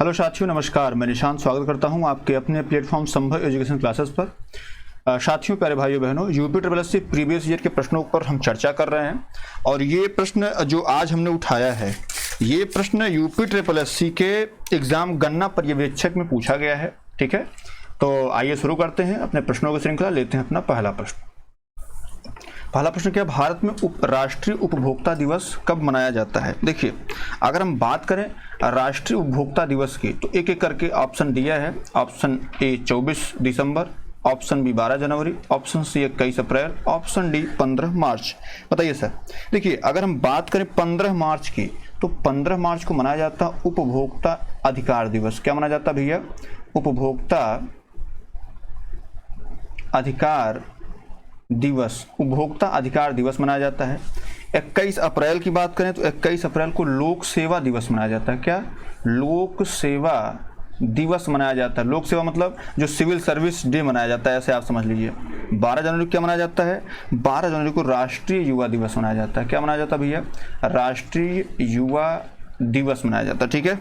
Hello साथियों, नमस्कार। मैं निशांत स्वागत करता हूं आपके अपने प्लेटफॉर्म संभव एजुकेशन क्लासेस पर। साथियों, प्यारे भाइयों बहनों, UP triple S C previous year के प्रश्नों पर हम चर्चा कर रहे हैं और ये प्रश्न जो आज हमने उठाया है, ये प्रश्न यूपी ट्रिपल एस सी के एग्जाम गणना पर्यवेक्षक में पूछा गया है। ठीक है, तो आइए शुरू करते हैं अपने प्रश्नों की श्रृंखला। लेते हैं अपना पहला प्रश्न। पहला प्रश्न क्या, भारत में राष्ट्रीय उपभोक्ता दिवस कब मनाया जाता है? देखिए, अगर हम बात करें राष्ट्रीय उपभोक्ता दिवस की तो एक एक करके ऑप्शन दिया है। ऑप्शन ए 24 दिसंबर, ऑप्शन बी 12 जनवरी, ऑप्शन सी 21 अप्रैल, ऑप्शन डी 15 मार्च। बताइए सर। देखिए, अगर हम बात करें 15 मार्च की तो 15 मार्च को मनाया जाता उपभोक्ता अधिकार दिवस। क्या मनाया जाता भैया? उपभोक्ता अधिकार दिवस। उपभोक्ता अधिकार दिवस मनाया जाता है। 21 अप्रैल की बात करें तो 21 अप्रैल को लोक सेवा दिवस मनाया जाता है। क्या? लोक सेवा दिवस मनाया जाता है। लोक सेवा मतलब जो सिविल सर्विस डे मनाया जाता है, ऐसे आप समझ लीजिए। 12 जनवरी को क्या मनाया जाता है? 12 जनवरी को राष्ट्रीय युवा दिवस मनाया जाता है। क्या मनाया जाता है भैया? राष्ट्रीय युवा दिवस मनाया जाता है। ठीक है,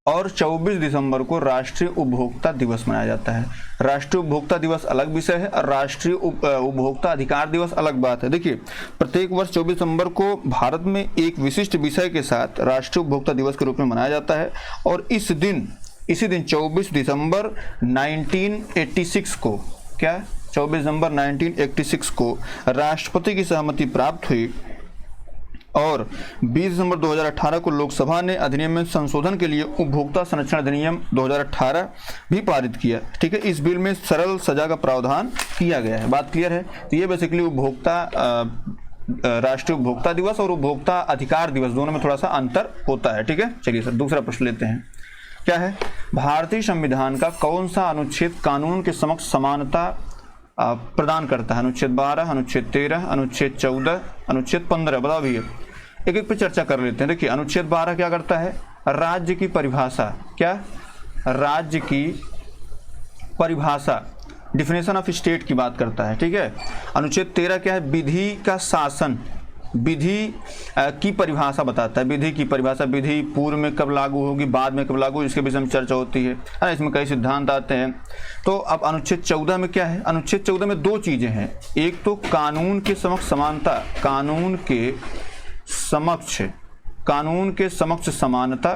और 24 दिसंबर को राष्ट्रीय उपभोक्ता दिवस मनाया जाता है। राष्ट्रीय उपभोक्ता दिवस अलग विषय है और राष्ट्रीय उपभोक्ता अधिकार दिवस अलग बात है। देखिए, प्रत्येक वर्ष 24 दिसंबर को भारत में एक विशिष्ट विषय के साथ राष्ट्रीय उपभोक्ता दिवस के रूप में मनाया जाता है और इसी दिन 24 दिसंबर 1986 को, क्या 24 दिसंबर 1986 को राष्ट्रपति की सहमति प्राप्त हुई और 20 दिसंबर 2018 को लोकसभा ने अधिनियम में संशोधन के लिए उपभोक्ता संरक्षण अधिनियम 2018 भी पारित किया। ठीक है, इस बिल में सरल सजा का प्रावधान किया गया है। बात क्लियर है? तो ये बेसिकली उपभोक्ता राष्ट्रीय उपभोक्ता दिवस और उपभोक्ता अधिकार दिवस दोनों में थोड़ा सा अंतर होता है। ठीक है, चलिए सर दूसरा प्रश्न लेते हैं। क्या है? भारतीय संविधान का कौन सा अनुच्छेद कानून के समक्ष समानता प्रदान करता है? अनुच्छेद 12, अनुच्छेद 13, अनुच्छेद 14, अनुच्छेद 15। बताओ भैया, एक एक पे चर्चा कर लेते हैं। देखिए, अनुच्छेद 12 क्या करता है? राज्य की परिभाषा। क्या? राज्य की परिभाषा, डिफिनेशन ऑफ स्टेट की बात करता है। ठीक है। अनुच्छेद 13 क्या है? विधि का शासन, विधि की परिभाषा बताता है। विधि की परिभाषा, विधि पूर्व में कब लागू होगी, बाद में कब लागू, इसके विषय में चर्चा होती है। इसमें कई सिद्धांत आते हैं। तो अब अनुच्छेद 14 में क्या है? अनुच्छेद 14 में दो चीजें हैं। एक तो कानून के समक्ष समानता, कानून के समक्ष समानता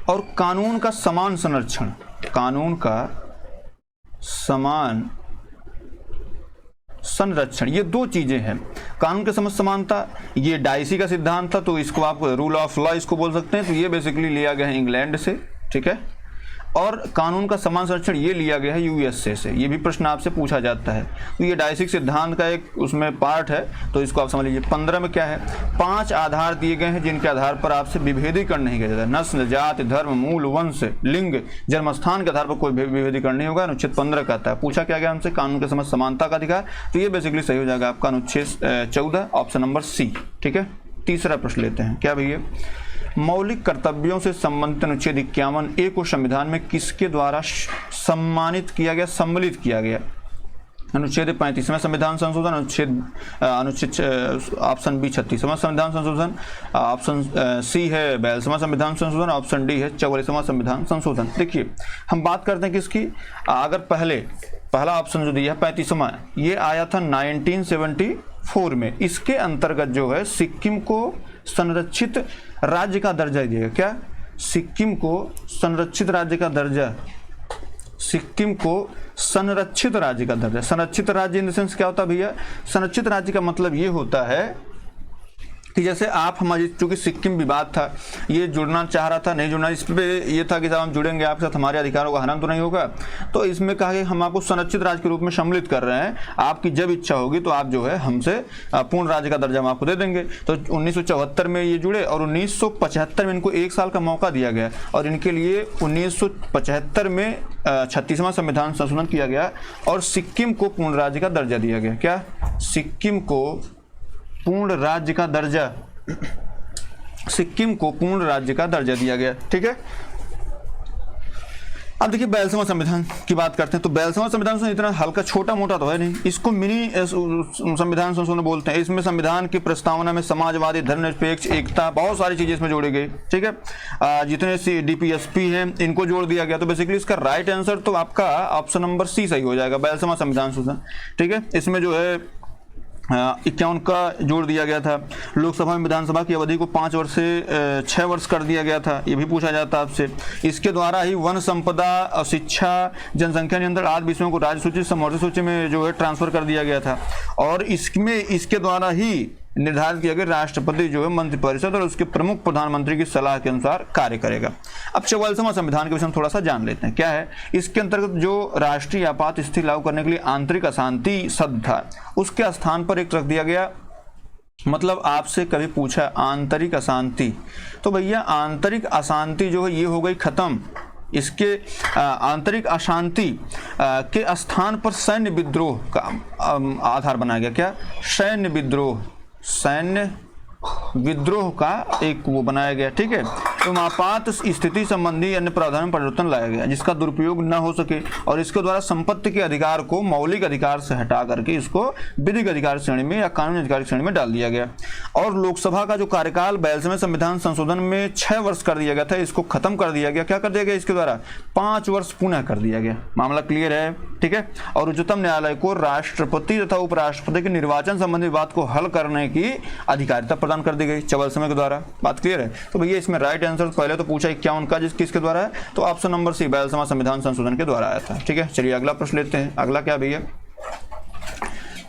और कानून का समान संरक्षण, कानून का समान संरक्षण, ये दो चीजें हैं। कानून के समक्ष समानता, ये डाइसी का सिद्धांत था, तो इसको आप रूल ऑफ लॉ इसको बोल सकते हैं। तो ये बेसिकली लिया गया है इंग्लैंड से। ठीक है, और कानून का समान संरक्षण ये लिया गया है यूएसए से। ये भी प्रश्न आपसे पूछा जाता है। तो ये डाइसी सिद्धांत का एक उसमें पार्ट है, तो इसको आप समझ लीजिए। 15 में क्या है? 5 आधार दिए गए हैं जिनके आधार पर आपसे विभेदीकरण नहीं किया जाता। नस्ल, जाति, धर्म, मूल, वंश, लिंग, जन्मस्थान के आधार पर कोई विभेदीकरण नहीं होगा। अनुच्छेद 15 कहता है। पूछा क्या गया हमसे? कानून के समक्ष समानता का अधिकार। तो ये बेसिकली सही हो जाएगा आपका अनुच्छेद 14, ऑप्शन नंबर सी। ठीक है, तीसरा प्रश्न लेते हैं। क्या भैया? मौलिक कर्तव्यों से संबंधित अनुच्छेद 51A को संविधान में किसके द्वारा सम्मानित किया गया, सम्मिलित किया गया? अनुच्छेद 35वां संविधान संशोधन, अनुच्छेद ऑप्शन बी 36वां संविधान संशोधन, ऑप्शन सी है 42वां संविधान संशोधन, ऑप्शन डी है 44वां संविधान संशोधन। देखिए, हम बात करते हैं किसकी। अगर पहला ऑप्शन जो दिया है 35वां, ये आया था 1974 में। इसके अंतर्गत जो है सिक्किम को संरक्षित राज्य का दर्जा दिया। क्या? सिक्किम को संरक्षित राज्य का दर्जा, सिक्किम को संरक्षित राज्य का दर्जा। संरक्षित राज्य इन द सेंस क्या होता है भैया? संरक्षित राज्य का मतलब ये होता है कि जैसे आप हमारी, चूंकि सिक्किम विवाद था, ये जुड़ना चाह रहा था, नहीं जुड़ना, इस पे ये था कि जब हम जुड़ेंगे आपके साथ हमारे अधिकारों का हनन तो नहीं होगा। तो इसमें कहा कि हम आपको संरक्षित राज्य के रूप में सम्मिलित कर रहे हैं। आपकी जब इच्छा होगी तो आप जो है हमसे पूर्ण राज्य का दर्जा हम आपको दे देंगे। तो 1974 में ये जुड़े और 1975 में इनको 1 साल का मौका दिया गया और इनके लिए 1975 में 36वां संविधान संशोधन किया गया और सिक्किम को पूर्ण राज्य का दर्जा दिया गया। क्या? सिक्किम को पूर्ण राज्य का दर्जा, सिक्किम को पूर्ण राज्य का दर्जा दिया गया। ठीक है, अब देखिए 42वां संविधान की बात करते हैं। तो 42वां संविधान संशोधन इतना हल्का छोटा मोटा तो है नहीं, इसको मिनी संविधान संशोधन बोलते हैं। इसमें संविधान की प्रस्तावना में समाजवादी, धर्मनिरपेक्ष, एकता, बहुत सारी चीजें इसमें जोड़ी गई, ठीक है। जितने DPSP हैं इनको जोड़ दिया गया। तो बेसिकली इसका राइट आंसर तो आपका ऑप्शन नंबर सी सही हो जाएगा, 42वां संविधान संशोधन, ठीक है। इसमें जो है 51 का जोड़ दिया गया था। लोकसभा में विधानसभा की अवधि को 5 वर्ष से 6 वर्ष कर दिया गया था, ये भी पूछा जाता है आपसे। इसके द्वारा ही वन संपदा, शिक्षा, जनसंख्या नियंत्रण आदि विषयों को राज्य सूची, समवर्ती सूची में जो है ट्रांसफर कर दिया गया था। और इसके द्वारा ही निर्धारित किया गया राष्ट्रपति जो है मंत्रिपरिषद और उसके प्रमुख प्रधानमंत्री की सलाह के अनुसार कार्य करेगा। अब 44वां संविधान के विषय में थोड़ा सा जान लेते हैं। क्या है इसके अंतर्गत? जो राष्ट्रीय आपात स्थिति लागू करने के लिए आंतरिक अशांति शब्द था, उसके स्थान पर एक रख दिया गया। मतलब आपसे कभी पूछा आंतरिक अशांति, तो भैया आंतरिक अशांति जो है ये हो गई खत्म। इसके आंतरिक अशांति के स्थान पर सैन्य विद्रोह का आधार बनाया गया। क्या? सैन्य विद्रोह का एक वो बनाया गया, ठीक है। तो आपात स्थिति संबंधी अन्य प्रावधान में परिवर्तन लाया गया जिसका दुरुपयोग न हो सके, और इसके द्वारा संपत्ति के अधिकार को मौलिक अधिकार से हटा करके इसको विधिक अधिकार श्रेणी में या कानूनी अधिकार श्रेणी में डाल दिया गया। और लोकसभा का जो कार्यकाल 42वें संविधान संशोधन में 6 वर्ष कर दिया गया था, इसको खत्म कर दिया गया। क्या कर दिया गया? इसके द्वारा 5 वर्ष पुनः कर दिया गया। मामला क्लियर है, ठीक है। और उच्चतम न्यायालय को राष्ट्रपति तथा उपराष्ट्रपति के निर्वाचन संबंधी विवाद को हल करने की अधिकारिता प्रदान कर दी गई 44वें के द्वारा। बात क्लियर है। तो भैया इसमें राइट आंसर पहले तो पूछा 51 का, किसके द्वारा है? तो ऑप्शन नंबर सी 42वां संविधान संशोधन के द्वारा आया था, ठीक है। चलिए अगला प्रश्न लेते हैं। अगला क्या भैया?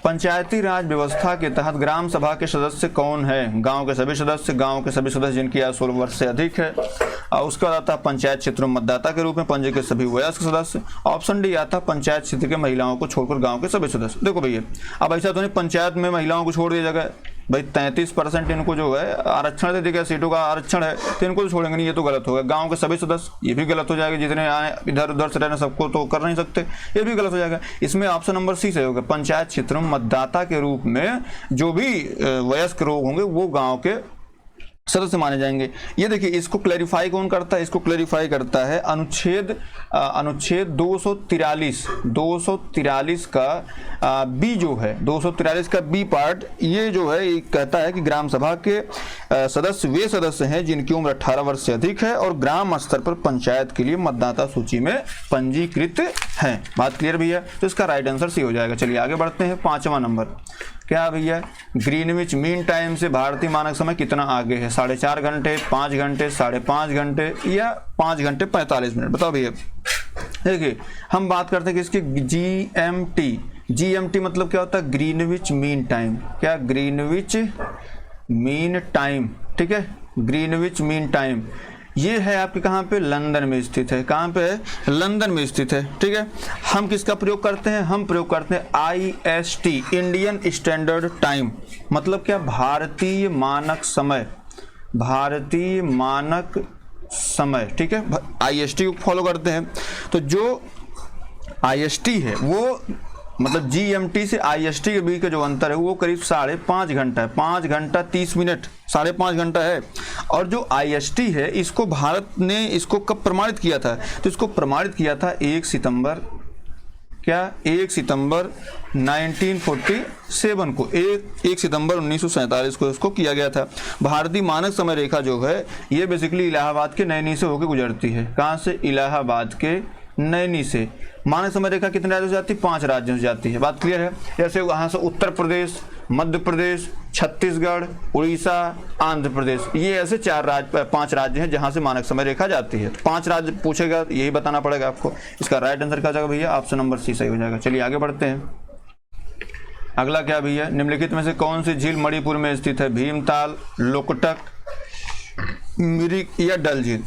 पंचायती राज व्यवस्था के तहत ग्राम सभा के सदस्य कौन है? गांव के सभी सदस्य जिनकी आयु 16 वर्ष से अधिक है। उसका आता है पंचायत क्षेत्र में मतदाता के रूप में पंजीकृत सभी वयस्क सदस्य। ऑप्शन डी आता है पंचायत क्षेत्र के महिलाओं को छोड़कर गांव के सभी सदस्य। देखो भैया अब ऐसा तो नहीं पंचायत में महिलाओं को छोड़ दिया जाएगा भाई, 33% इनको जो है आरक्षण दे दिया, सीटों का आरक्षण है तो इनको तो छोड़ेंगे नहीं, ये तो गलत होगा। गांव के सभी सदस्य, ये भी गलत हो जाएगा। जितने आए इधर उधर से रहने सबको तो कर नहीं सकते, ये भी गलत हो जाएगा। इसमें ऑप्शन नंबर सी सही होगा। पंचायत क्षेत्र में मतदाता के रूप में जो भी वयस्क लोग होंगे वो गाँव के सदस्य माने जाएंगे। ये देखिए इसको क्लैरिफाई कौन करता है? इसको क्लैरिफाई करता है अनुच्छेद 243 का बी जो है, 243 का बी पार्ट, ये जो है ये कहता है कि ग्राम सभा के सदस्य वे सदस्य हैं जिनकी उम्र 18 वर्ष से अधिक है और ग्राम स्तर पर पंचायत के लिए मतदाता सूची में पंजीकृत हैं। बात क्लियर भैया? तो इसका राइट आंसर सी हो जाएगा। चलिए आगे बढ़ते हैं। 5वां नंबर क्या भैया? ग्रीनविच मीन टाइम से भारतीय मानक समय कितना आगे है? 4.5 घंटे, 5 घंटे, 5.5 घंटे या 5 घंटे 45 मिनट? बताओ भैया। देखिए हम बात करते हैं कि इसकी GMT मतलब क्या होता है? Greenwich mean time. क्या? ग्रीनविच मीन टाइम, ठीक है। ग्रीनविच मीन टाइम ये है आपके कहाँ पे? लंदन में स्थित है। कहाँ पे है? लंदन में स्थित है, ठीक है। हम किसका प्रयोग करते हैं? हम प्रयोग करते हैं IST, इंडियन स्टैंडर्ड टाइम। मतलब क्या? भारतीय मानक समय, भारतीय मानक समय, ठीक है। IST को फॉलो करते हैं। तो जो IST है वो मतलब GMT से IST के बीच का जो अंतर है वो करीब 5.5 घंटा है। 5 घंटा 30 मिनट, 5.5 घंटा है। और जो IST है इसको भारत ने इसको कब प्रमाणित किया था? तो इसको प्रमाणित किया था 1 सितंबर 1947 को, 1 सितंबर 1947 को इसको किया गया था। भारतीय मानक समय रेखा जो है ये बेसिकली इलाहाबाद के नैनी से होकर गुजरती है। कहाँ से? इलाहाबाद के नैनी से। मानक समय रेखा कितने राज्यों से जाती है? 5 राज्यों से जाती है। बात क्लियर है? जैसे वहाँ से उत्तर प्रदेश, मध्य प्रदेश, छत्तीसगढ़, उड़ीसा, आंध्र प्रदेश, ये ऐसे 5 राज्य हैं जहाँ से मानक समय रेखा जाती है। 5 राज्य पूछेगा, यही बताना पड़ेगा आपको। इसका राइट आंसर क्या जाएगा भैया? ऑप्शन नंबर सी सही हो जाएगा। चलिए आगे बढ़ते हैं। अगला क्या भैया? निम्नलिखित में से कौन सी झील मणिपुर में स्थित है? भीमताल, लोकटक, मिरिक या डल झील?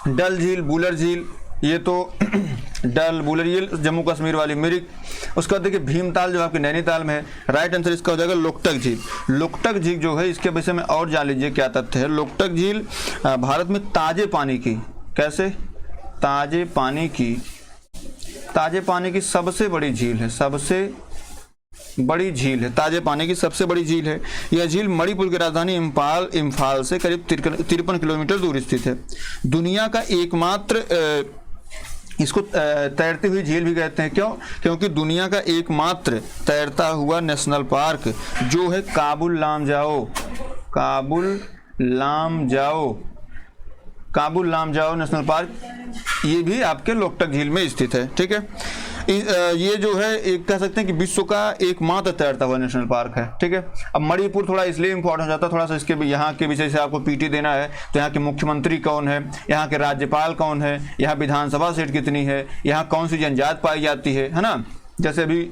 डल झील, बूलर झील, ये तो डल, बूलर, ये जम्मू कश्मीर वाली, मिरिक। उसके बाद देखिए भीमताल जो आपके नैनीताल में है। राइट आंसर इसका हो जाएगा लोकटक झील। लोकटक झील जो है इसके विषय में और जान लीजिए क्या तथ्य है। लोकटक झील भारत में ताजे पानी की, कैसे? ताजे पानी की सबसे बड़ी झील है, सबसे बड़ी झील है, ताजे पानी की सबसे बड़ी झील है। यह झील मणिपुर की राजधानी इम्फाल से करीब 53 किलोमीटर दूर स्थित है। दुनिया का एकमात्र इसको तैरती हुई झील भी कहते हैं। क्यों? क्योंकि दुनिया का एकमात्र तैरता हुआ नेशनल पार्क जो है काबुल लामजाओ नेशनल पार्क, ये भी आपके लोकटक झील में स्थित है। ठीक है, ये जो है एक कह सकते हैं कि विश्व का एकमात्र तैरता हुआ नेशनल पार्क है। ठीक है, अब मणिपुर थोड़ा इसलिए इंपॉर्टेंट हो जाता है, थोड़ा सा इसके यहाँ के विषय से आपको पीटी देना है। तो यहाँ के मुख्यमंत्री कौन है, यहाँ के राज्यपाल कौन है, यहाँ विधानसभा सीट कितनी है, यहाँ कौन सी जनजात पाई जाती है ना। जैसे अभी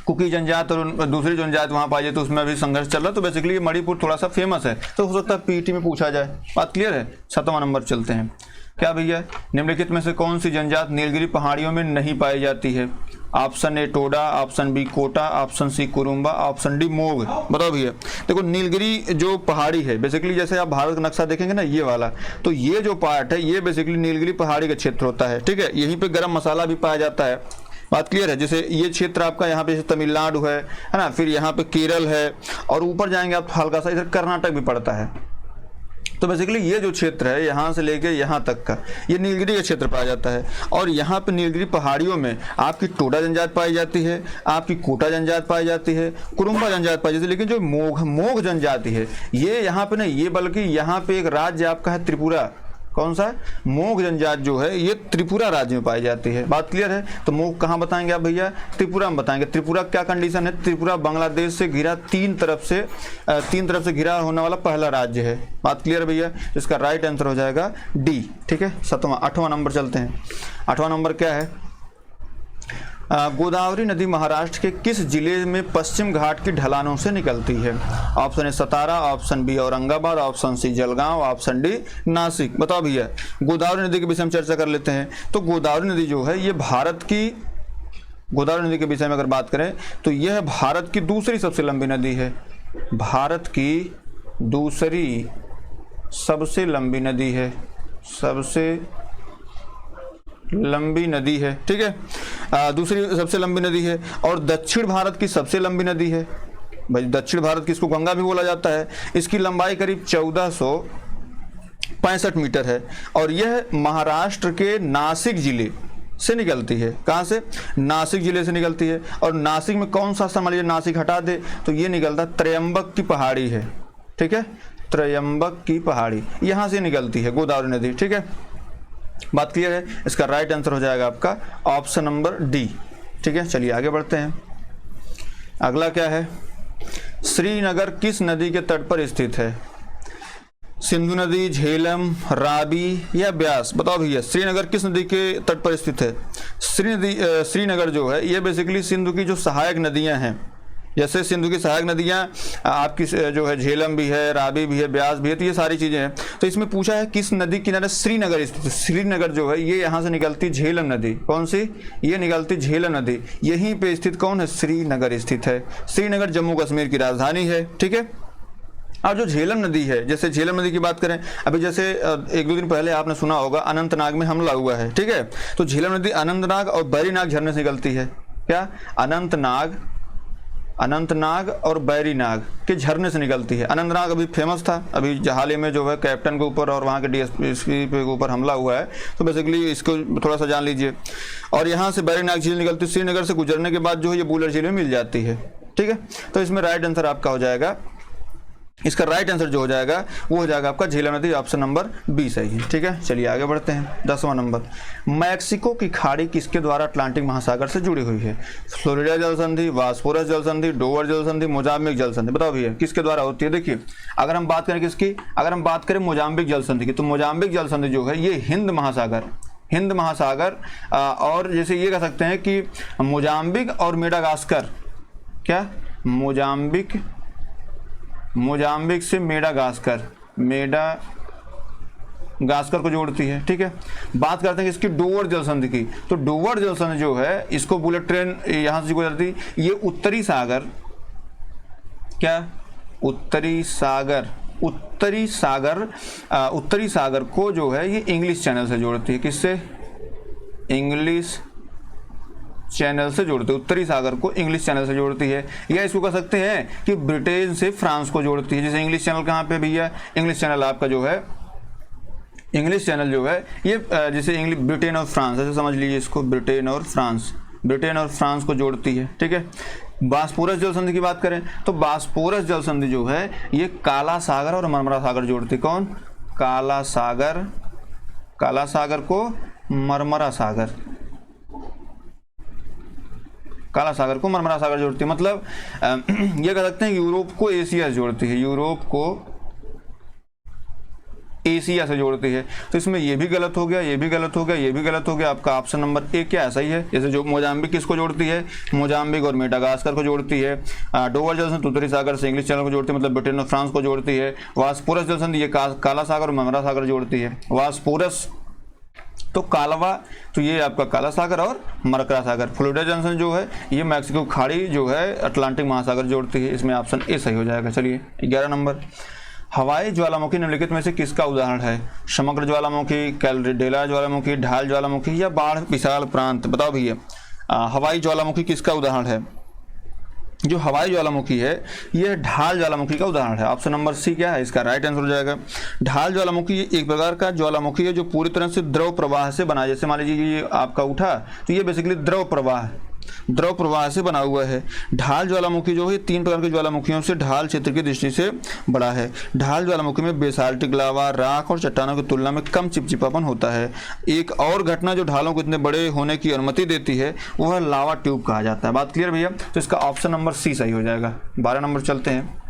कुकी जनजात और दूसरी जनजात वहाँ पाई जाए तो उसमें अभी संघर्ष चल रहा है। तो बेसिकली मणिपुर थोड़ा सा फेमस है, तो हो सकता है पीटी में पूछा जाए। बात क्लियर है? 7वां नंबर चलते हैं। क्या भैया, निम्नलिखित में से कौन सी जनजात नीलगिरी पहाड़ियों में नहीं पाई जाती है? Option A Toda, option B Kota, option C Kurumba, option D Mog. बताओ भैया। देखो नीलगिरी जो पहाड़ी है, बेसिकली जैसे आप भारत का नक्शा देखेंगे ना, ये वाला, तो ये जो पार्ट है ये बेसिकली नीलगिरी पहाड़ी का क्षेत्र होता है। ठीक है, यहीं पे गरम मसाला भी पाया जाता है। बात क्लियर है? जैसे ये क्षेत्र आपका यहाँ पे तमिलनाडु है ना, फिर यहाँ पे केरल है, और ऊपर जाएंगे आप हल्का सा इधर कर्नाटक भी पड़ता है। तो बेसिकली ये जो क्षेत्र है यहाँ से लेके यहाँ तक का, ये नीलगिरी का क्षेत्र पाया जाता है। और यहाँ पे नीलगिरी पहाड़ियों में आपकी टोडा जनजात पाई जाती है, आपकी कोटा जनजात पाई जाती है, कुरुम्बा जनजात पाई जाती है। लेकिन जो मोग जनजाति है ये यहाँ पे नहीं, ये बल्कि यहाँ पे एक राज्य आपका है त्रिपुरा। कौन सा? मोग जनजात जो है ये त्रिपुरा राज्य में पाई जाती है। बात क्लियर है? तो मोग कहाँ बताएंगे आप भैया? त्रिपुरा में बताएंगे। त्रिपुरा क्या कंडीशन है? त्रिपुरा बांग्लादेश से घिरा तीन तरफ से घिरा होने वाला पहला राज्य है। बात क्लियर भैया? इसका राइट आंसर हो जाएगा डी। ठीक है, 8वां नंबर चलते हैं। 8वां नंबर क्या है? गोदावरी नदी महाराष्ट्र के किस जिले में पश्चिम घाट की ढलानों से निकलती है? Option A Satara, option B Aurangabad, option C Jalgaon, option D Nashik. बताओ भैया। गोदावरी नदी के विषय में चर्चा कर लेते हैं। तो गोदावरी नदी जो है ये गोदावरी नदी के विषय में अगर बात करें तो यह भारत की दूसरी सबसे लंबी नदी है। भारत की दूसरी सबसे लंबी नदी है, सबसे लंबी नदी है। ठीक है, दूसरी सबसे लंबी नदी है। और दक्षिण भारत की सबसे लंबी नदी है भाई। दक्षिण भारत की इसको गंगा भी बोला जाता है। इसकी लंबाई करीब 1465 मीटर है और यह महाराष्ट्र के नासिक जिले से निकलती है। कहाँ से? नासिक जिले से निकलती है। और नासिक में कौन सा स्थान, मान लीजिए नासिक हटा दे तो ये निकलता त्रयंबक की पहाड़ी है। ठीक है, त्रयंबक की पहाड़ी यहाँ से निकलती है गोदावरी नदी। ठीक है, बात क्लियर है? इसका राइट आंसर हो जाएगा आपका ऑप्शन नंबर डी। ठीक है, चलिए आगे बढ़ते हैं। अगला क्या है? श्रीनगर किस नदी के तट पर स्थित है? सिंधु नदी, झेलम, रावी या ब्यास? बताओ भैया। श्रीनगर किस नदी के तट पर स्थित है? श्रीनगर जो है ये बेसिकली सिंधु की जो सहायक नदियां हैं, जैसे सिंधु की सहायक नदियां आपकी जो है झेलम भी है, रावी भी है, ब्यास भी है, तो ये सारी चीजें हैं। तो इसमें पूछा है किस नदी किनारे श्रीनगर स्थित है। श्रीनगर जो है ये यहाँ से निकलती झेलम नदी। कौन सी? ये निकलती झेलम नदी। यहीं पे स्थित कौन है? श्रीनगर स्थित है। श्रीनगर जम्मू कश्मीर की राजधानी है। ठीक है, अब जो झेलम नदी है, जैसे झेलम नदी की बात करें, अभी जैसे 1-2 दिन पहले आपने सुना होगा अनंतनाग में हमला हुआ है। ठीक है, तो झेलम नदी अनंतनाग और बैरीनाग झरने से निकलती है। क्या? अनंतनाग और बैरीनाग के झरने से निकलती है। अनंतनाग अभी फेमस था, अभी हाल ही में जो है कैप्टन के ऊपर और वहाँ के डीएसपी के ऊपर हमला हुआ है, तो बेसिकली इसको थोड़ा सा जान लीजिए। और यहाँ से बैरीनाग झील निकलती है, श्रीनगर से गुजरने के बाद जो है ये बूलर झील में मिल जाती है। ठीक है, तो इसमें राइट आंसर आपका हो जाएगा, इसका राइट आंसर जो हो जाएगा वो हो जाएगा आपका झेलम नदी। ऑप्शन नंबर बी सही है। ठीक है, चलिए आगे बढ़ते हैं। 10वां नंबर, मैक्सिको की खाड़ी किसके द्वारा अटलांटिक महासागर से जुड़ी हुई है? फ्लोरिडा जल संधि, वास्पोरस जल संधि, डोवर जल संधि, मोजाम्बिक जल संधि। बताओ भैया किसके द्वारा होती है? देखिए, अगर हम बात करें किसकी, अगर हम बात करें मोजाम्बिक जल संधि की, तो मोजाम्बिक जल संधि जो है ये हिंद महासागर और जैसे ये कह सकते हैं कि मोजाम्बिक और मेडागास्कर, क्या? मोजाम्बिक से मेडागास्कर को जोड़ती है। ठीक है, बात करते हैं इसकी डोवर जल संधि की, तो डोवर जल संधि जो है इसको बुलेट ट्रेन यहां से गुजरती, ये उत्तरी सागर को जो है ये इंग्लिश चैनल से जोड़ती है। किससे? इंग्लिश चैनल से जोड़ती है। उत्तरी सागर को इंग्लिश चैनल से जोड़ती है, या इसको कह सकते हैं कि ब्रिटेन से फ्रांस को जोड़ती है। जैसे इंग्लिश चैनल कहाँ पे भैया? इंग्लिश चैनल आपका जो है इंग्लिश चैनल जो है ये जैसे इंग्लिश ब्रिटेन और फ्रांस, ऐसे समझ लीजिए इसको, ब्रिटेन और फ्रांस को जोड़ती है, ठीक है। बास्पोरस जल संधि की बात करें तो बास्पोरस जल संधि जो है ये काला सागर और मरमरा सागर जोड़ती है। कौन? काला सागर को मरमरा सागर, काला सागर को मरमरा सागर जोड़ती है। मतलब ये कह सकते हैं यूरोप को एशिया से जोड़ती है, यूरोप को एशिया से जोड़ती है। तो इसमें ये भी गलत हो गया, ये भी गलत हो गया, ये भी गलत हो गया। आपका ऑप्शन नंबर ए क्या है? सही है। जैसे जो मोजाम्बिक किसको जोड़ती है? मोजाम्बिक और मेडागास्कर को जोड़ती है। डोवर जल संधि उत्तरी सागर से इंग्लिश चैनल को जोड़ती है, मतलब ब्रिटेन और फ्रांस को जोड़ती है। वास्पोरस जल संधि ये काला सागर और मरमरा सागर जोड़ती है। वास्पोरस तो कालवा, तो ये आपका काला सागर और मरकरा सागर। फ्लोरिडा जंक्शन जो है ये मैक्सिको खाड़ी जो है अटलांटिक महासागर जोड़ती है। इसमें ऑप्शन ए सही हो जाएगा। चलिए 11 नंबर, हवाई ज्वालामुखी निम्नलिखित में से किसका उदाहरण है? समग्र ज्वालामुखी, कैलडेरा ज्वालामुखी, ढाल ज्वालामुखी या बाढ़ विशाल प्रांत? बताओ भैया, हवाई ज्वालामुखी किसका उदाहरण है? जो हवाई ज्वालामुखी है यह ढाल ज्वालामुखी का उदाहरण है। ऑप्शन नंबर सी क्या है? इसका राइट आंसर हो जाएगा। ढाल ज्वालामुखी एक प्रकार का ज्वालामुखी है जो पूरी तरह से द्रव प्रवाह से बना है। जैसे मान लीजिए ये आपका उठा तो ये बेसिकली द्रव प्रवाह से बना हुआ है। ढाल ज्वालामुखी जो है 3 प्रकार के ज्वालामुखियों से ढाल क्षेत्र की दृष्टि से बड़ा है। ढाल ज्वालामुखी में बेसाल्टिक लावा, राख और चट्टानों की तुलना में कम चिपचिपापन होता है। एक और घटना जो ढालों को इतने बड़े होने की अनुमति देती है वह लावा ट्यूब कहा जाता है। बात क्लियर भैया? तो इसका ऑप्शन नंबर सी सही हो जाएगा। 12 नंबर चलते हैं।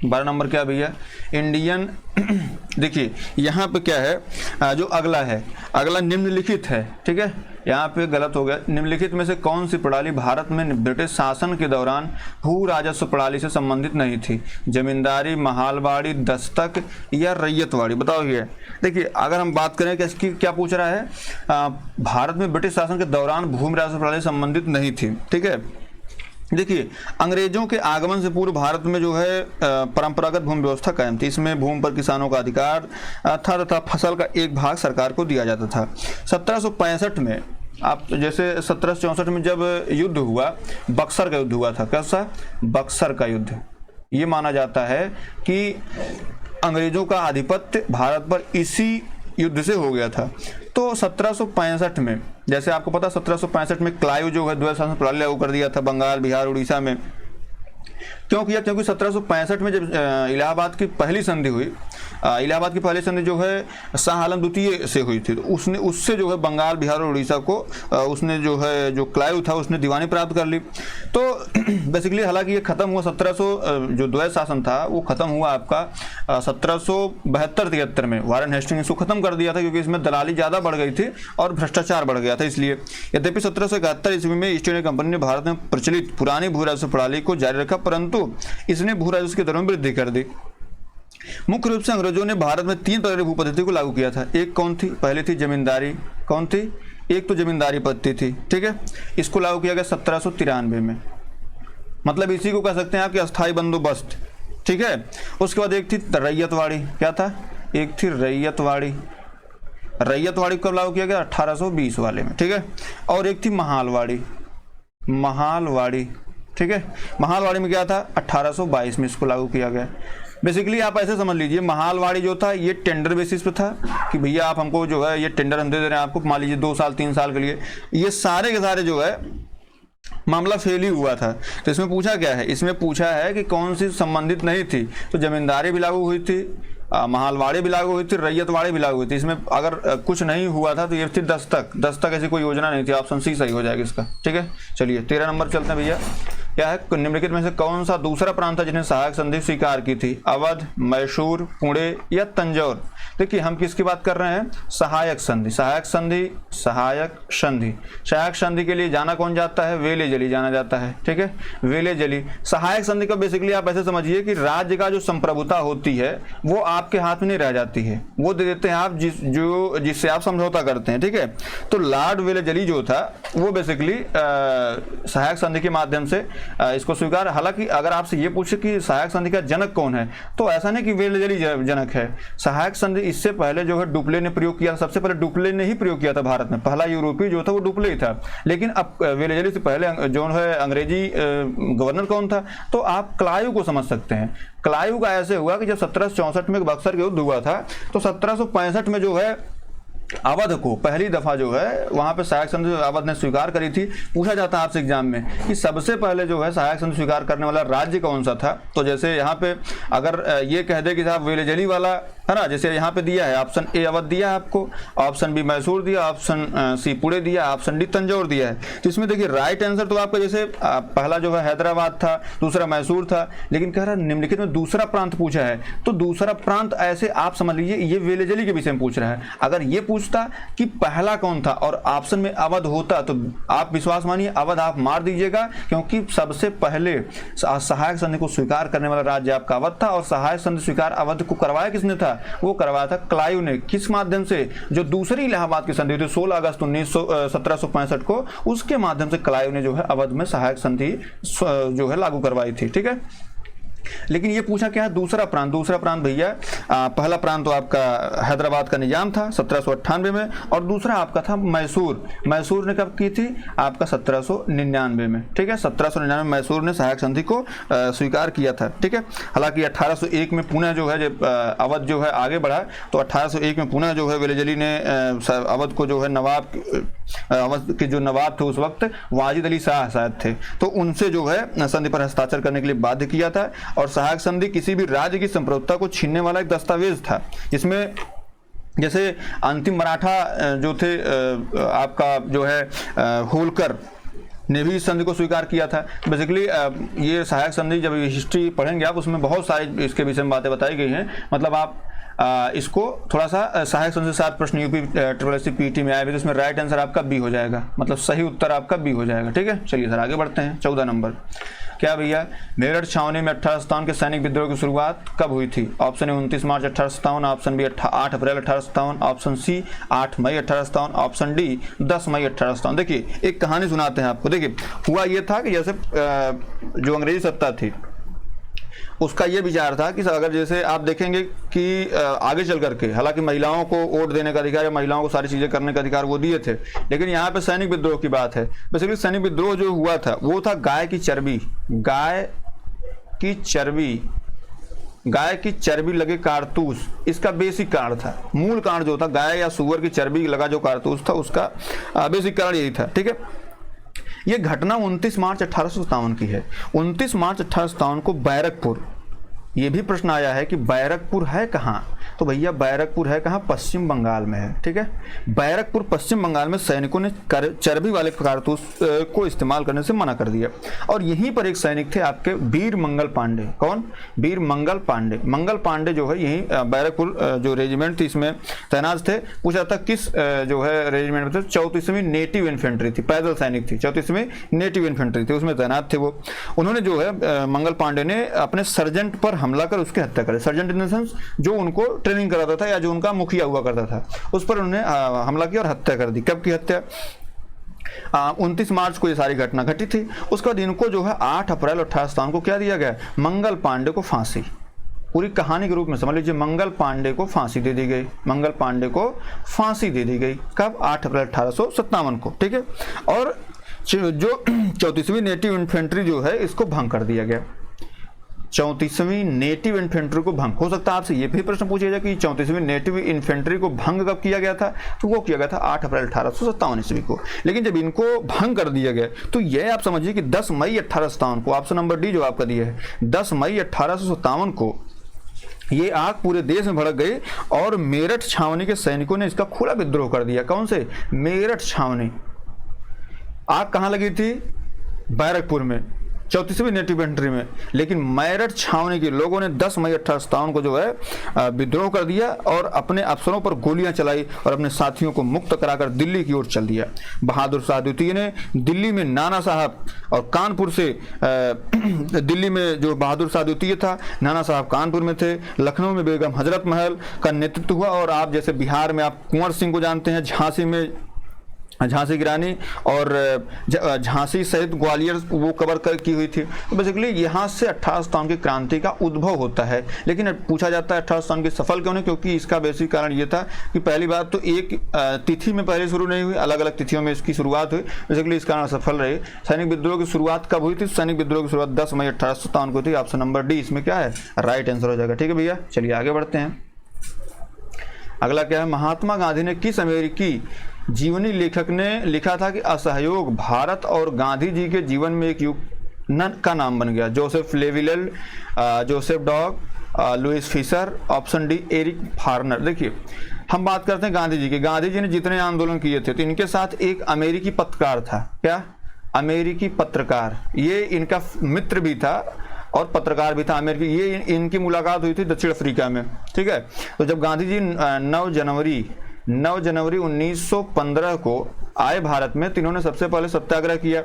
12 नंबर क्या भैया? इंडियन देखिए यहाँ पे क्या है, जो अगला है, अगला निम्नलिखित है, ठीक है। यहाँ पे गलत हो गया। निम्नलिखित में से कौन सी प्रणाली भारत में ब्रिटिश शासन के दौरान भू राजस्व प्रणाली से संबंधित नहीं थी? जमींदारी, महालवाड़ी, दस्तक या रैयतवाड़ी? बताओ ये। देखिए अगर हम बात करें कि इसकी क्या पूछ रहा है, भारत में ब्रिटिश शासन के दौरान भूमि राजस्व प्रणाली संबंधित नहीं थी, ठीक है। देखिए अंग्रेजों के आगमन से पूर्व भारत में जो है परंपरागत भूमि व्यवस्था कायम थी। इसमें भूमि पर किसानों का अधिकार था तथा फसल का एक भाग सरकार को दिया जाता था। 1765 में आप जैसे 1764 में जब युद्ध हुआ, बक्सर का युद्ध हुआ था। कैसा? बक्सर का युद्ध। ये माना जाता है कि अंग्रेजों का आधिपत्य भारत पर इसी युद्ध से हो गया था। तो 1765 में, जैसे आपको पता 1765 में क्लाइव जो है द्वैध शासन प्रणाली लागू कर दिया था बंगाल, बिहार, उड़ीसा में। क्यों किया? क्योंकि 1765 में जब इलाहाबाद की पहली संधि हुई, इलाहाबाद की पहली संधि जो है शाह आलम द्वितीय से हुई थी, तो उससे जो है बंगाल, बिहार और उड़ीसा को उसने जो है जो क्लाइव था उसने दीवानी प्राप्त कर ली। तो बेसिकली हालांकि ये खत्म हुआ 1700 जो द्वैध शासन था वो खत्म हुआ आपका 1772-73 में। वारेन हेस्टिंग्स इसको खत्म कर दिया था क्योंकि इसमें दलाली ज़्यादा बढ़ गई थी और भ्रष्टाचार बढ़ गया था, इसलिए। यद्यपि 1771 ईस्वी में ईस्ट इंडिया कंपनी ने भारत में प्रचलित पुरानी भू राजस्व प्रणाली को जारी रखा, परंतु इसने भू राजस्व की दरों में वृद्धि कर दी। मुख्य रूप से अंग्रेजों ने भारत में 3 प्रकार की भू पद्धति को लागू किया था। एक कौन थी? पहली थी जमींदारी। कौन थी? एक तो जमींदारी पद्धति थी, ठीक है। इसको लागू किया गया 1793 में। मतलब इसी को कह सकते हैं आपके अस्थायी बंदोबस्त, ठीक है। उसके बाद एक थी रैयतवाड़ी। क्या था? एक थी रैयतवाड़ी। रैयतवाड़ी कब लागू किया गया? 1820 वाले में, ठीक है। और एक थी महालवाड़ी। ठीक है। महालवाड़ी में क्या था? 1822 में इसको लागू किया गया। बेसिकली आप ऐसे समझ लीजिए, महालवाड़ी जो था ये टेंडर बेसिस पे था कि भैया आप हमको जो है ये टेंडर हम दे दे रहे हैं आपको, मान लीजिए 2 साल 3 साल के लिए। ये सारे के सारे जो है मामला फेल ही हुआ था। तो इसमें पूछा क्या है? इसमें पूछा है कि कौन सी संबंधित नहीं थी। तो जमींदारी भी लागू हुई थी, महालवाड़ी भी लागू हुई थी, रैयतवाड़ी भी लागू हुई थी। इसमें अगर कुछ नहीं हुआ था तो ये थी दस्तक ऐसी कोई योजना नहीं थी। ऑप्शन सी सही हो जाएगा इसका, ठीक है। चलिए 13 नंबर चलते हैं भैया। क्या है? निम्नलिखित में से कौन सा दूसरा प्रांत था जिसने सहायक संधि स्वीकार की थी? अवध, मैसूर, पुणे या तंजौर? देखिए हम किसकी बात कर रहे हैं? सहायक संधि। सहायक संधि के लिए जाना कौन जाता है? वेले जली जाना जाता है, ठीक है। वेले जली सहायक संधि का बेसिकली आप ऐसे समझिए कि राज्य का जो संप्रभुता होती है वो आपके हाथ में नहीं रह जाती है, वो दे देते हैं आप जिससे आप समझौता करते हैं, ठीक है। तो लॉर्ड वेले जली जो था वो बेसिकली सहायक संधि के माध्यम से इसको स्वीकार। हालांकि अगर आपसे ये पूछे कि सहायक संधि का जनक कौन है, तो ऐसा नहीं कि वेलेजली जनक है। सहायक संधि इससे पहले जो है डुप्ले ने प्रयोग किया, सबसे पहले डुप्ले ने ही प्रयोग किया था भारत में, पहला यूरोपीय जो था वो डुप्ले ही था। लेकिन अब वेलेजली से पहले जो है अंग्रेजी गवर्नर कौन था, तो आप क्लाइव को समझ सकते हैं। क्लाइव का ऐसे हुआ कि जब 1764 में बक्सर के युद्ध हुआ था, तो 1765 में जो है अवध को पहली दफा जो है वहां पे सहायक संधि अवध ने स्वीकार करी थी। पूछा जाता है आपसे एग्जाम में कि सबसे पहले जो है सहायक संधि स्वीकार करने वाला राज्य कौन सा था, तो जैसे यहाँ पे अगर ये कह दे कि साहब वेलेजली वाला है ना, जैसे यहाँ पे दिया है ऑप्शन ए अवध दिया है आपको, ऑप्शन बी मैसूर दिया, ऑप्शन सी पुणे दिया, ऑप्शन डी तंजौर दिया है। तो इसमें देखिए राइट आंसर तो आपका जैसे पहला जो है हैदराबाद था, दूसरा मैसूर था, लेकिन कह रहा निम्नलिखित में दूसरा प्रांत पूछा है, तो दूसरा प्रांत ऐसे आप समझ लीजिए ये वेलेजली के विषय में पूछ रहा है। अगर ये पूछता कि पहला कौन था और ऑप्शन में अवध होता, तो आप विश्वास मानिए अवध आप मार दीजिएगा, क्योंकि सबसे पहले सहायक संधि को स्वीकार करने वाला राज्य आपका अवध था। और सहायक संधि स्वीकार अवध को करवाया किसने था, वो करवाया था क्लाइव ने। किस माध्यम से, जो दूसरी इलाहाबाद की संधि थी 16 अगस्त 1765 को, उसके माध्यम से क्लाइव ने जो है अवध में सहायक संधि जो है लागू करवाई थी। ठीक है, लेकिन ये पूछा क्या है दूसरा प्रांत। दूसरा प्रांत भैया पहला प्रांत तो आपका हैदराबाद का निजाम था 1798 में, और दूसरा आपका था मैसूर। मैसूर ने कब की थी, आपका 1799 में। ठीक है, 1799 में मैसूर ने सहायक संधि को स्वीकार किया था। ठीक है, हालांकि 1801 में पुणे जो है जब अवध जो है आगे बढ़ा, तो 1801 में पुणे जो है वेलेजली ने अवध को जो है नवाब, अवध के जो नवाब थे उस वक्त वाजिद अली शाह शायद थे, तो उनसे जो है संधि पर हस्ताक्षर करने के लिए बाध्य किया था। और सहायक संधि किसी भी राज्य की संप्रभुता को छीनने वाला एक दस्तावेज था, जिसमें जैसे अंतिम मराठा जो थे आपका जो है होलकर ने भी इस संधि को स्वीकार किया था। बेसिकली ये सहायक संधि जब हिस्ट्री पढ़ेंगे आप, उसमें बहुत सारी इसके विषय में बातें बताई गई हैं। मतलब आप इसको थोड़ा सा सहायक संधि से 7 प्रश्न यूपी SSC PET में आए हुए, तो इसमें राइट आंसर आपका बी हो जाएगा, मतलब सही उत्तर आपका बी हो जाएगा। ठीक है, चलिए सर आगे बढ़ते हैं। 14 नंबर क्या भैया, मेरठ छावनी में 1857 के सैनिक विद्रोह की शुरुआत कब हुई थी? ऑप्शन ए 29 मार्च 1857, ऑप्शन बी 8 अप्रैल 1857, ऑप्शन सी 8 मई 1857, ऑप्शन डी 10 मई 1857। देखिए एक कहानी सुनाते हैं आपको। देखिए हुआ ये था कि जैसे जो अंग्रेजी सत्ता थी उसका ये विचार था कि अगर जैसे आप देखेंगे कि आगे चल करके, हालांकि महिलाओं को वोट देने का अधिकार या महिलाओं को सारी चीजें करने का अधिकार वो दिए थे, लेकिन यहाँ पे सैनिक विद्रोह की बात है। बेसिकली सैनिक विद्रोह जो हुआ था वो था गाय की चर्बी, गाय की चर्बी लगे कारतूस, इसका बेसिक कारण था। मूल कारण जो था गाय या सुअर की चर्बी लगा जो कारतूस था, उसका बेसिक कारण यही था। ठीक है, ये घटना 29 मार्च 1857 की है। 29 मार्च 1857 को बैरकपुर, ये भी प्रश्न आया है कि बैरकपुर है कहाँ, तो भैया बैरकपुर है कहाँ, पश्चिम बंगाल में है। ठीक है, बैरकपुर पश्चिम बंगाल में सैनिकों ने चर्बी वाले कारतूस को इस्तेमाल करने से मना कर दिया। और यहीं पर एक सैनिक थे आपके वीर मंगल पांडे। कौन? वीर मंगल पांडे। मंगल पांडे जो है यही बैरकपुर जो रेजिमेंट थी इसमें तैनात थे। पूछा था किस जो है रेजिमेंट में थे, 34वीं नेटिव इन्फेंट्री थी, पैदल सैनिक थी, 34वीं नेटिव इन्फेंट्री थी, उसमें तैनात थे वो। उन्होंने जो है मंगल पांडे ने अपने सर्जेंट पर हमला कर उसकी हत्या करे। सर्जेंट इन द सेंस जो उनको ट्रेनिंग कराता था या जो उनका मुखिया हुआ करता था, उस पर उन्होंने हमला किया और हत्या कर दी। कब की हत्या? 29 मार्च को ये सारी घटना घटी थी। उसके बाद इनको जो है 8 अप्रैल 1857 को क्या दिया गया, मंगल पांडे को फांसी। पूरी कहानी के रूप में समझ लीजिए, मंगल पांडे को फांसी दे दी गई। मंगल पांडे को फांसी दे दी गई कब? 8 अप्रैल 1857 को। ठीक है, और जो 34वीं नेटिव इन्फेंट्री जो है इसको भंग कर दिया गया। 34वीं नेटिव इन्फेंट्री को भंग, हो सकता है आपसे ये भी प्रश्न पूछा जाए कि 34वीं नेटिव इन्फेंट्री को भंग कब किया गया था, तो वो किया गया था 8 अप्रैल 1857 ईस्वी को। लेकिन जब इनको भंग कर दिया गया तो ये आप समझिए कि 10 मई 1857 को, ऑप्शन नंबर डी जो आपका दिया है, 10 मई 1857 को ये आग पूरे देश में भड़क गई और मेरठ छावनी के सैनिकों ने इसका खुला विद्रोह कर दिया। कौन से? मेरठ छावनी। आग कहाँ लगी थी? बैरकपुर में, 34वीं नेटिव इन्फेंट्री में। लेकिन मेरठ छावनी के लोगों ने 10 मई 1857 को जो है विद्रोह कर दिया और अपने अफसरों पर गोलियां चलाई और अपने साथियों को मुक्त कराकर दिल्ली की ओर चल दिया। बहादुर शाह द्वितीय ने दिल्ली में नाना साहब और कानपुर से दिल्ली में जो बहादुर शाह द्वितीय था, नाना साहब कानपुर में थे, लखनऊ में बेगम हजरत महल का नेतृत्व हुआ। और आप जैसे बिहार में आप कुंवर सिंह को जानते हैं, झांसी में झांसी की रानी और झांसी सहित ग्वालियर वो कवर की हुई थी। तो बेसिकली यहाँ से 18 सितंबर की क्रांति का उद्भव होता है। लेकिन पूछा जाता है 18 सितंबर की सफल क्यों नहीं, क्योंकि इसका बेसिक कारण ये था कि पहली बात तो एक तिथि में पहले शुरू नहीं हुई, अलग अलग तिथियों में इसकी शुरुआत हुई, बेसिकली इस कारण सफल रही। सैनिक विद्रोह की शुरुआत कब हुई थी? सैनिक विद्रोह की शुरुआत 10 मई 1857 को थी। ऑप्शन नंबर डी इसमें क्या है? राइट आंसर हो जाएगा। ठीक है भैया, चलिए आगे बढ़ते हैं। अगला क्या है? महात्मा गांधी ने किस अमेरिकी जीवनी लेखक ने लिखा था कि असहयोग भारत और गांधी जी के जीवन में एक युग का नाम बन गया? जोसेफ लेविलेल, जोसेफ डॉग, Louis Fisher, option D Eric फार्नर। देखिए हम बात करते हैं गांधी जी की। गांधी जी ने जितने आंदोलन किए थे तो इनके साथ एक अमेरिकी पत्रकार था। क्या? अमेरिकी पत्रकार, ये इनका मित्र भी था और पत्रकार भी था अमेरिकी। ये इनकी मुलाकात हुई थी दक्षिण अफ्रीका में। ठीक है, तो जब गांधी जी 9 जनवरी 1915 को आए भारत में, तो इन्होंने सबसे पहले सत्याग्रह किया,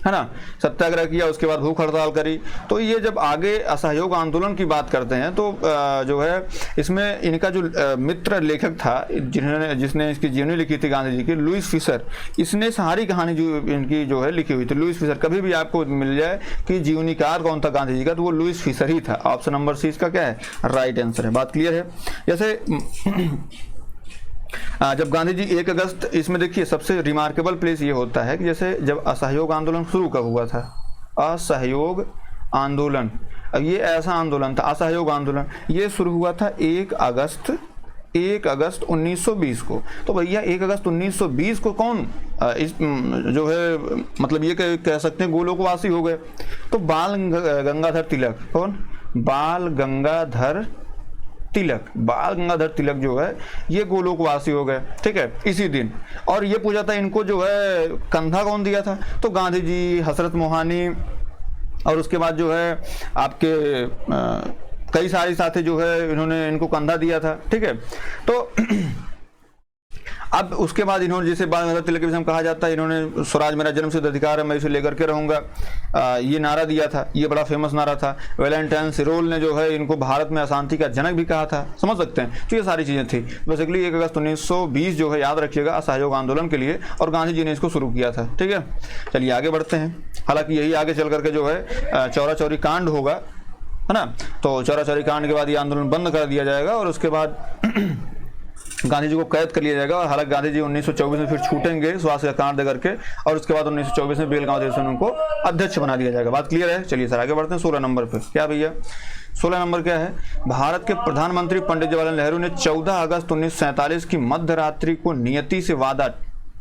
है ना, सत्याग्रह किया, उसके बाद भूख हड़ताल करी। तो ये जब आगे असहयोग आंदोलन की बात करते हैं तो जो है इसमें इनका जो मित्र लेखक था जिसने इसकी जीवनी लिखी थी गांधी जी की, लुइस फिशर, इसने सारी कहानी जो इनकी जो है लिखी हुई थी। लुइस फिशर, कभी भी आपको मिल जाए कि जीवनीकार कौन था गांधी जी का, तो वो लुइस फिशर ही था। ऑप्शन नंबर सी इसका क्या है? राइट आंसर है। बात क्लियर है? जैसे जब गांधी जी 1 अगस्त, इसमें देखिए सबसे रिमार्केबल प्लेस ये होता है कि जैसे जब असहयोग आंदोलन शुरू कब हुआ था? असहयोग आंदोलन, अब ये ऐसा आंदोलन था, असहयोग आंदोलन, ये शुरू हुआ था 1 अगस्त 1920 को। तो भैया 1 अगस्त 1920 को कौन इस जो है मतलब ये कह सकते हैं गोलोकवासी हो गए? तो बाल गंगाधर तिलक। कौन? बाल गंगाधर तिलक जो है ये गोलोकवासी हो गए। ठीक है, इसी दिन। और ये पूछा था इनको जो है कंधा कौन दिया था? तो गांधी जी, हजरत मोहानी, और उसके बाद जो है आपके कई सारे साथी जो है इन्होंने इनको कंधा दिया था। ठीक है, तो अब उसके बाद इन्होंने, जैसे बाल गंगाधर तिलक के विषय में कहा जाता है, इन्होंने स्वराज मेरा जन्मसिद्ध अधिकार है, मैं इसे लेकर के रहूंगा, ये नारा दिया था। ये बड़ा फेमस नारा था। वैलेंटाइन सिरोल ने जो है इनको भारत में अशांति का जनक भी कहा था। समझ सकते हैं? तो ये सारी चीजें थी। बेसिकली 1 अगस्त 1920 जो है याद रखिएगा असहयोग आंदोलन के लिए, और गांधी जी ने इसको शुरू किया था। ठीक है, चलिए आगे बढ़ते हैं। हालांकि यही आगे चल करके जो है चौरा चौरी कांड होगा, है ना। तो चौरा चौरी कांड के बाद ये आंदोलन बंद कर दिया जाएगा और उसके बाद गांधी जी को कैद कर लिया जाएगा। और हालांकि गांधी जी 1924 में फिर छूटेंगे स्वास्थ्य का कांड करके, और उसके बाद 1924 में बेलगांव अधिवेशन को अध्यक्ष बना दिया जाएगा। बात क्लियर है? चलिए सर आगे बढ़ते हैं 16 नंबर पे। क्या भैया 16 नंबर क्या है? भारत के प्रधानमंत्री पंडित जवाहरलाल नेहरू ने 14 अगस्त 1947 की मध्य रात्रि को नियति से वादा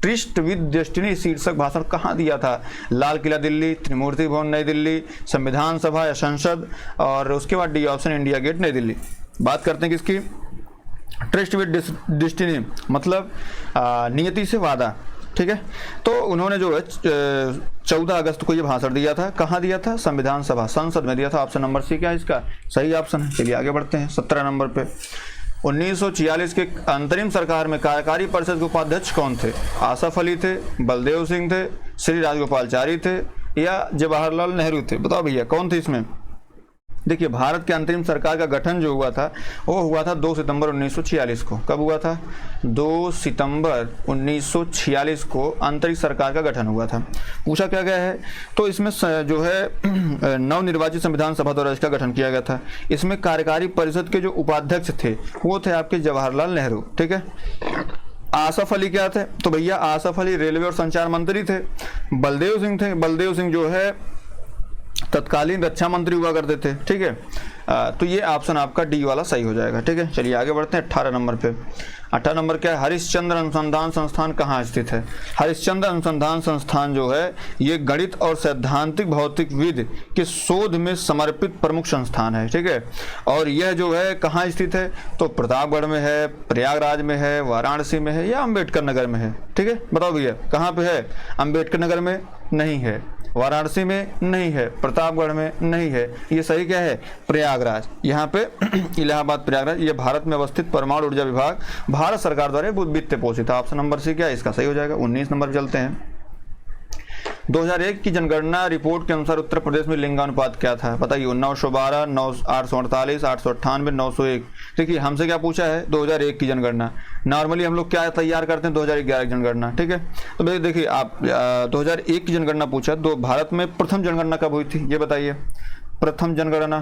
ट्रिस्ट विद डेस्टिनी शीर्षक भाषण कहाँ दिया था? लाल किला दिल्ली, त्रिमूर्ति भवन नई दिल्ली, संविधान सभा या संसद, और उसके बाद डी ऑप्शन इंडिया गेट नई दिल्ली। बात करते हैं किसकी? ट्रस्ट विद डेस्टिनी मतलब नियति से वादा। ठीक है, तो उन्होंने जो है 14 अगस्त को ये भाषण दिया था। कहाँ दिया था? संविधान सभा, संसद में दिया था। ऑप्शन नंबर सी क्या है इसका? सही ऑप्शन है। चलिए आगे बढ़ते हैं 17 नंबर पे। 1946 के अंतरिम सरकार में कार्यकारी परिषद के उपाध्यक्ष कौन थे? आसफ अली थे, बलदेव सिंह थे, श्री राजगोपालचारी थे, या जवाहरलाल नेहरू थे? बताओ भैया कौन थे इसमें? देखिए भारत के अंतरिम सरकार का गठन जो हुआ था वो हुआ था 2 सितंबर 1946 को। कब हुआ था? 2 सितंबर 1946 को अंतरिम सरकार का गठन हुआ था। पूछा क्या गया है? तो इसमें जो है नवनिर्वाचित संविधान सभा द्वारा इसका गठन किया गया था। इसमें कार्यकारी परिषद के जो उपाध्यक्ष थे वो थे आपके जवाहरलाल नेहरू। ठीक है, आसफ अली क्या थे? तो भैया आसफ अली रेलवे और संचार मंत्री थे। बलदेव सिंह थे, बलदेव सिंह जो है तत्कालीन रक्षा मंत्री हुआ करते थे। ठीक है, तो ये ऑप्शन आपका डी वाला सही हो जाएगा। ठीक है, चलिए आगे बढ़ते हैं 18 नंबर पे। 18 नंबर क्या है? हरिश्चंद्र अनुसंधान संस्थान कहाँ स्थित है? हरिश्चंद्र अनुसंधान संस्थान जो है ये गणित और सैद्धांतिक भौतिक विधि के शोध में समर्पित प्रमुख संस्थान है। ठीक है, और यह जो है कहाँ स्थित है? तो प्रतापगढ़ में है, प्रयागराज में है, वाराणसी में है, या अम्बेडकर नगर में है? ठीक है, बताओ भैया कहाँ पे है? अम्बेडकर नगर में नहीं है, वाराणसी में नहीं है, प्रतापगढ़ में नहीं है। ये सही क्या है? प्रयागराज। यहाँ पे इलाहाबाद प्रयागराज, ये भारत में अवस्थित परमाणु ऊर्जा विभाग भारत सरकार द्वारा वित्त पोषित है। ऑप्शन नंबर सी क्या है इसका? सही हो जाएगा। 19 नंबर चलते हैं। 2001 की जनगणना रिपोर्ट के अनुसार उत्तर प्रदेश में लिंगानुपात क्या था? बताइए। 912, 848, 898, 901। देखिए हमसे क्या पूछा है? 2001 की जनगणना। नॉर्मली हम लोग क्या तैयार करते हैं 2011 की जनगणना, ठीक है। तो भाई देखिए आप 2001 की जनगणना पूछा, तो भारत में प्रथम जनगणना कब हुई थी ये बताइए। प्रथम जनगणना,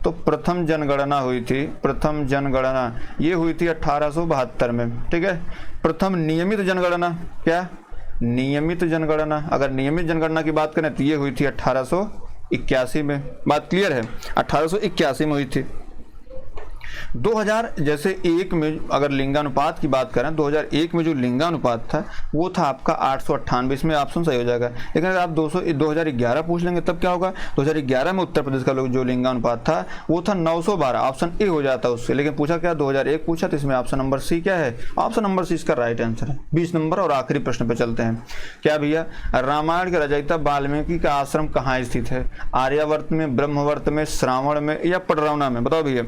तो प्रथम जनगणना हुई थी, प्रथम जनगणना ये हुई थी 1872 में, ठीक है। प्रथम नियमित जनगणना, क्या नियमित जनगणना, अगर नियमित जनगणना की बात करें तो ये हुई थी 1881 में। बात क्लियर है, 1881 में हुई थी। 2000 जैसे एक में अगर लिंगानुपात की बात करें, 2001 में जो लिंगानुपात था वो था आपका 898, इसमें ऑप्शन सही हो जाएगा। लेकिन अगर आप 2011 पूछ लेंगे तब क्या होगा, 2011 में उत्तर प्रदेश का जो लिंगानुपात था वो था 912, ऑप्शन ए हो जाता उससे। लेकिन पूछा क्या 2001 पूछा, तो इसमें ऑप्शन नंबर सी क्या है, ऑप्शन नंबर सी इसका राइट आंसर है। 20 नंबर और आखिरी प्रश्न पे चलते हैं। क्या भैया, रामायण के रचयिता वाल्मीकि का आश्रम कहाँ स्थित है? आर्यावर्त में, ब्रह्मवर्त में, श्रावण में या पडरौना में? बताओ भैया।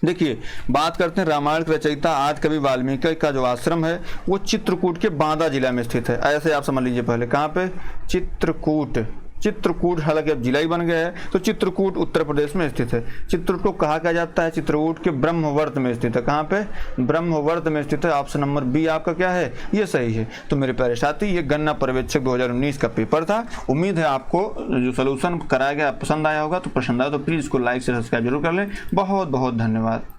देखिए बात करते हैं रामायण के रचयिता आदि कवि वाल्मीकि का जो आश्रम है वो चित्रकूट के बांदा जिला में स्थित है। ऐसे आप समझ लीजिए पहले, कहाँ पे, चित्रकूट। चित्रकूट हालांकि अब जिला ही बन गया है, तो चित्रकूट उत्तर प्रदेश में स्थित है। चित्रकूट को कहा क्या जाता है, चित्रकूट के ब्रह्मवर्त में स्थित है। कहाँ पे, ब्रह्मवर्त में स्थित है। ऑप्शन नंबर बी आपका क्या है, ये सही है। तो मेरे प्यारे साथी, ये गन्ना पर्यवेक्षक 2019 का पेपर था। उम्मीद है आपको जो सोल्यूशन कराया गया पसंद आया होगा। तो पसंद आया तो प्लीज इसको लाइक से सब्सक्राइब जरूर कर लें। बहुत बहुत धन्यवाद।